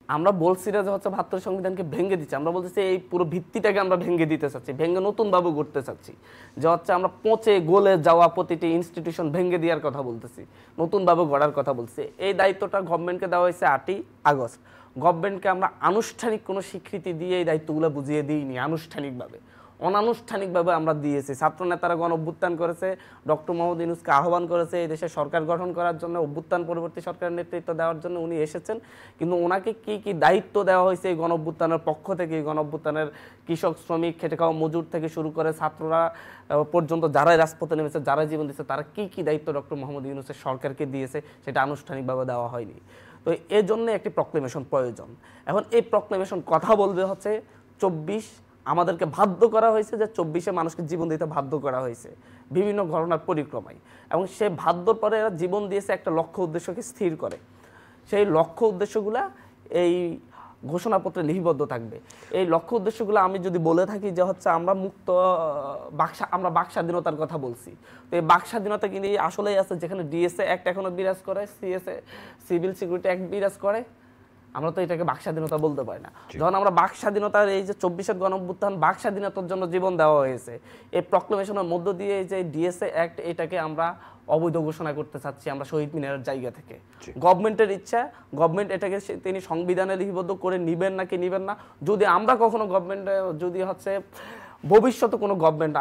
আমরা বলছি না যে হচ্ছে ৭২ সংবিধানকে ভেঙে দিচ্ছি, আমরা বলতেছি এই পুরো ভিত্তিটাকে আমরা ভেঙে দিতে চাচ্ছি, ভেঙে নতুন ভাবে গড়তে চাচ্ছি। যে হচ্ছে আমরা পচে গলে যাওয়া প্রতিটি ইনস্টিটিউশন ভেঙে দেওয়ার কথা বলতেছি, নতুন ভাবে গড়ার কথা বলছি। এই দায়িত্বটা গভর্নমেন্টকে দেওয়া হয়েছে ৮ই আগস্ট। গভর্নমেন্টকে আমরা আনুষ্ঠানিক কোনো স্বীকৃতি দিয়ে এই দায়িত্বগুলো বুঝিয়ে দিইনি, আনুষ্ঠানিকভাবে অনানুষ্ঠানিকভাবে আমরা দিয়েছি। ছাত্র নেতারা গণ অভ্যুত্থান করেছে, ডক্টর মোহাম্মদ ইউনূসকে আহ্বান করেছে এই দেশে সরকার গঠন করার জন্য, অভ্যুত্থান পরবর্তী সরকারের নেতৃত্ব দেওয়ার জন্য উনি এসেছেন। কিন্তু ওনাকে কি কি দায়িত্ব দেওয়া হয়েছে এই গণ অভ্যুত্থানের পক্ষ থেকে, এই গণ অভ্যুত্থানের কৃষক, শ্রমিক, খেটে খাওয়া মজুর থেকে শুরু করে ছাত্ররা পর্যন্ত যারাই রাজপথে নেমেছে, যারা জীবন দিচ্ছে, তারা কি কি দায়িত্ব ডক্টর মোহাম্মদ ইউনূসের সরকারকে দিয়েছে সেটা আনুষ্ঠানিকভাবে দেওয়া হয়নি। তো এর জন্য একটি প্রক্লেমেশন প্রয়োজন। এখন এই প্রক্লেমেশন কথা বলবে হচ্ছে ২৪, আমাদেরকে বাধ্য করা হয়েছে যে ২৪-এ মানুষকে জীবন দিতে বাধ্য করা হয়েছে বিভিন্ন ঘটনার পরিক্রমায়, এবং সে বাধ্যর পরে এরা জীবন দিয়েছে একটা লক্ষ্য উদ্দেশ্যকে স্থির করে। সেই লক্ষ্য উদ্দেশ্যগুলা এই ঘোষণাপত্রে লিপিবদ্ধ থাকবে। এই লক্ষ্য উদ্দেশ্যগুলো আমি যদি বলে থাকি যে হচ্ছে আমরা মুক্ত আমরা বাক স্বাধীনতার কথা বলছি, তো এই বাক স্বাধীনতা কিন্তু আসলেই আছে, যেখানে ডিএসএ অ্যাক্ট এখনো বিরাজ করে, সিএসএ সিভিল সিকিউরিটি অ্যাক্ট বিরাজ করে, আমরা তো এটাকে বাক স্বাধীনতা বলতে পারি না। যখন আমরা বাক স্বাধীনতার এই যে ২৪-এর গণঅভ্যুত্থান বাক স্বাধীনতার জন্য জীবন দেওয়া হয়েছে, এই প্রক্লেমেশনের মধ্য দিয়ে এই যে ডিএসএ অ্যাক্ট, এটাকে আমরা অবৈধ ঘোষণা করতে চাচ্ছি আমরা শহীদ মিনারের জায়গা থেকে। গভর্নমেন্টের ইচ্ছা, গভর্নমেন্ট এটাকে তিনি সংবিধানে লিপিবদ্ধ করে নিবেন নাকি নিবেন না। যদি আমরা কখনো গভর্নমেন্ট যদি হচ্ছে ভবিষ্যতে কোনো গভর্নমেন্ট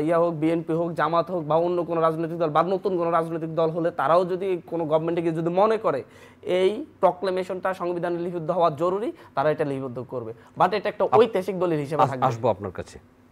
ইয়া হোক, বিএনপি হোক, জামাত হোক, বা অন্য কোনো রাজনৈতিক দল বা নতুন কোনো রাজনৈতিক দল হলে তারাও যদি কোনো গভর্নমেন্টকে যদি মনে করে এই প্রক্লেমেশনটা সংবিধানে লিপিবদ্ধ হওয়া জরুরি, তারা এটা লিপিবদ্ধ করবে। বাট এটা একটা ঐতিহাসিক দলিল হিসেবে থাকবে। আসবো আপনার কাছে।